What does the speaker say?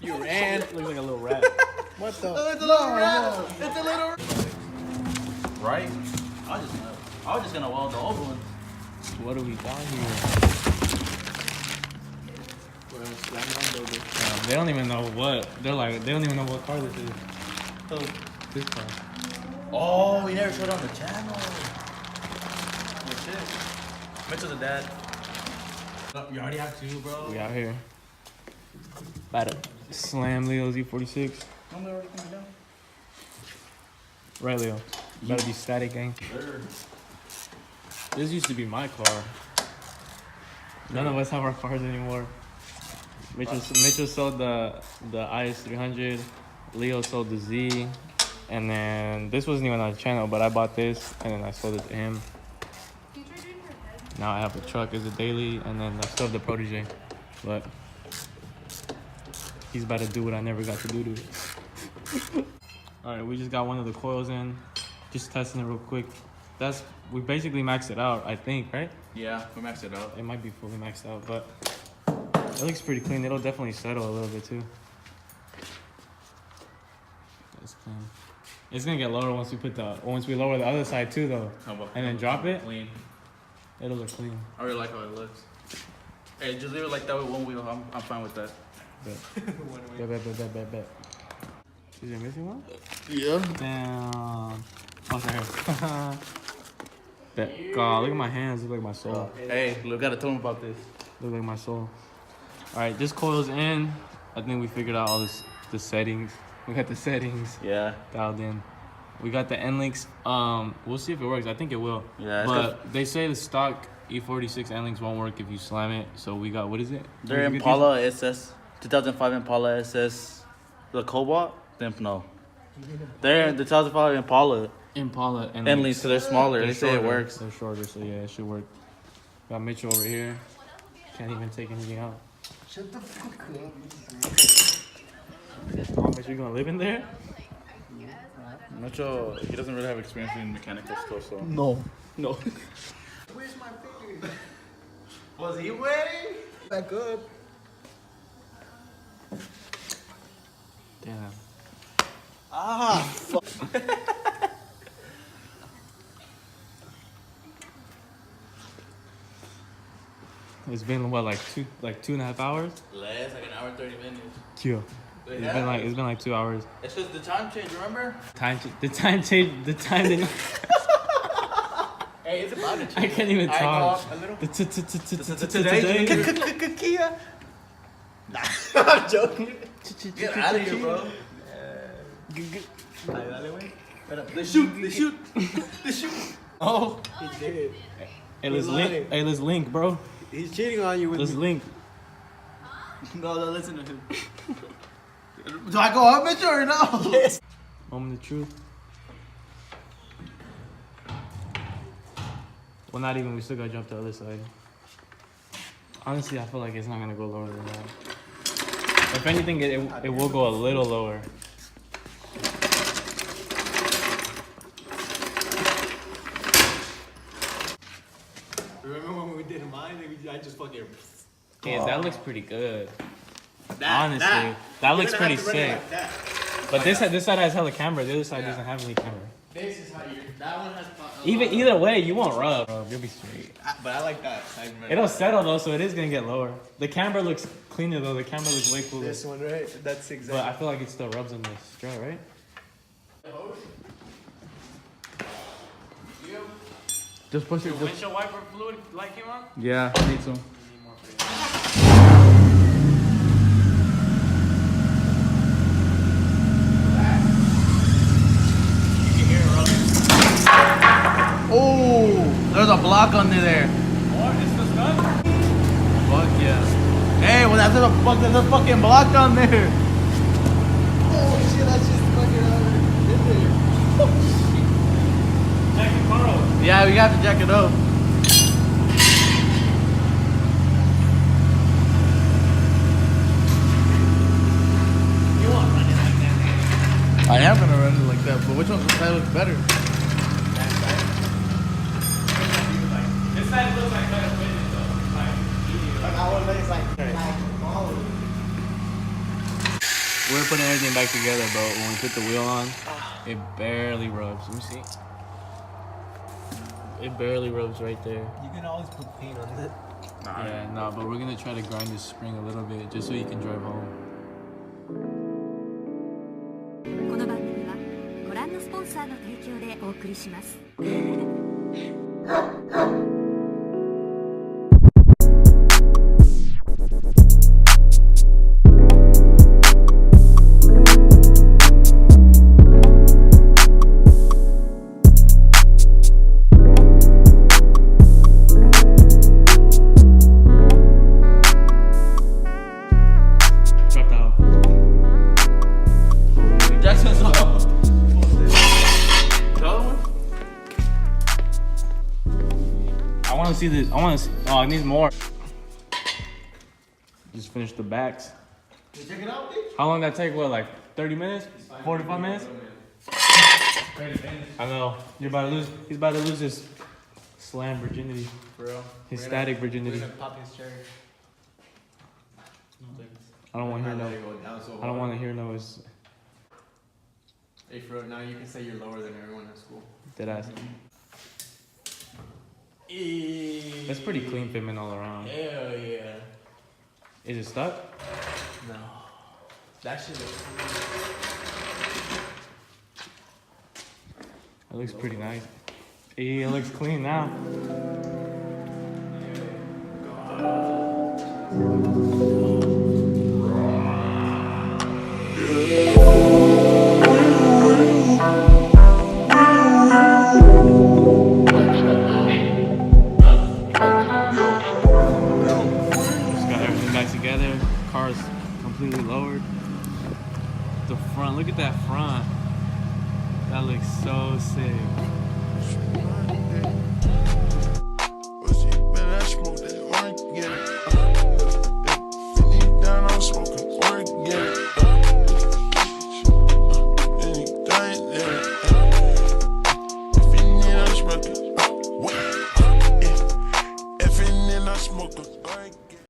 You ran. Looks like a little rat. What the? Oh, it's a little rat. It's a little. Right? I was just gonna weld the old one. What do we got here? They don't even know what. They don't even know what car this is. So, This car. oh, we never showed on the channel. Oh shit. Mitchell's a dad. You already have two, bro. We out here. About to slam Leo's e46. Don't we already coming down? Right, Leo? About to be static, gang. Sure. This used to be my car. None of us have our cars anymore. Mitchell sold the IS300. Leo sold the Z. And then this wasn't even on the channel, but I bought this and then I sold it to him. Now I have a truck as a daily, and then I still have the Protege. But he's about to do what I never got to do to it. Alright, we just got one of the coils in. Just testing it real quick. We basically maxed it out, I think, right? Yeah, we maxed it out. It might be fully maxed out, but it looks pretty clean. It'll definitely settle a little bit too. That's clean. It's gonna get lower once we lower the other side too, though. And then drop it. Clean. It'll look clean. I really like how it looks. Hey, just leave it like that with one wheel. I'm fine with that. Bet. Bet. Is there missing one? Yeah. Damn. Oh, it's right here. Bet. God, look at my hands. Look like my soul. Hey, we gotta tell him about this. Look like my soul. All right, this coil's in. I think we figured out all the settings. We got the settings dialed in. We got the end links. We'll see if it works. I think it will. Yeah. But they say the stock E46 end links won't work if you slam it. So we got, what is it? They're Impala SS, 2005 Impala SS, the Cobalt. No. They're the 2005 Impala end links, so they're smaller. They say it works. They're shorter, so yeah, it should work. Got Mitchell over here. Can't even take anything out. Shut the fuck up. Oh, Mitchell, you gonna live in there? Mitchell, he doesn't really have experience in mechanical stuff, so. No. Where's my finger? Was he waiting? Back up. Damn. Ah, fuck. It's been what, like 2.5 hours? Less, like an hour 30 minutes. Yeah. It's been like 2 hours. It's just the time change, remember? The time didn't. Hey, it's about to change. I can't even talk. A little. Today. Kia. I'm joking. Get out of here, bro. They shoot. Oh, he did. Hey, let's link, bro. He's cheating on you with Let's me. link. No, listen to him. Do I go up, Mitchell, or no? Yes. Moment of truth. Well, not even. We still gotta jump to the other side. Honestly, I feel like it's not gonna go lower than that. If anything, it will go a little lower. Remember when we did mine? I just fucking. Yeah, that looks pretty good. Honestly, that looks pretty sick. But this side has hella camera. The other side doesn't have any camera. This is how you. That one has. Either way, you won't rub. You'll be straight. But I like that. It'll settle though, so it is gonna get lower. The camera looks cleaner though. The camera looks way cooler. This one, right? That's exactly. But I feel like it still rubs on the strut, right? Just push it. Your windshield wiper fluid light came on? Yeah, I need some. Oh, there's a block under there. What? It's still stuck? Fuck yeah. Hey, well there's a fucking block on there. Oh shit! That's just fucking in there. Jack and Carl. Yeah, we have to jack it up. You won't run it like that. I am gonna run it like that, but which one side looks better? That side. This side looks like baller. We're putting everything back together, but when we put the wheel on, it barely rubs. Let me see. It barely rubs right there. You can always put paint on it. Yeah, no, but we're gonna try to grind this spring a little bit just so you can drive home. この番組はご覧のスポンサーの提供でお送りします。I want to see this. I want to see. Oh, it needs more. Just finish the backs. Check it out, bitch. How long that take? What, like 30 minutes? 45 minutes? I know. You're about to lose. He's about to lose his slam virginity. For real. His static virginity. We're gonna pop his cherry. I don't want to hear no. I don't want to hear no. Hey, for real, now you can say you're lower than everyone at school. Dead ass. That's pretty clean fitment all around. Hell yeah. Is it stuck? No. That shit looks It looks pretty nice. It looks clean now. Together, car's completely lowered. The front, look at that front. That looks so sick.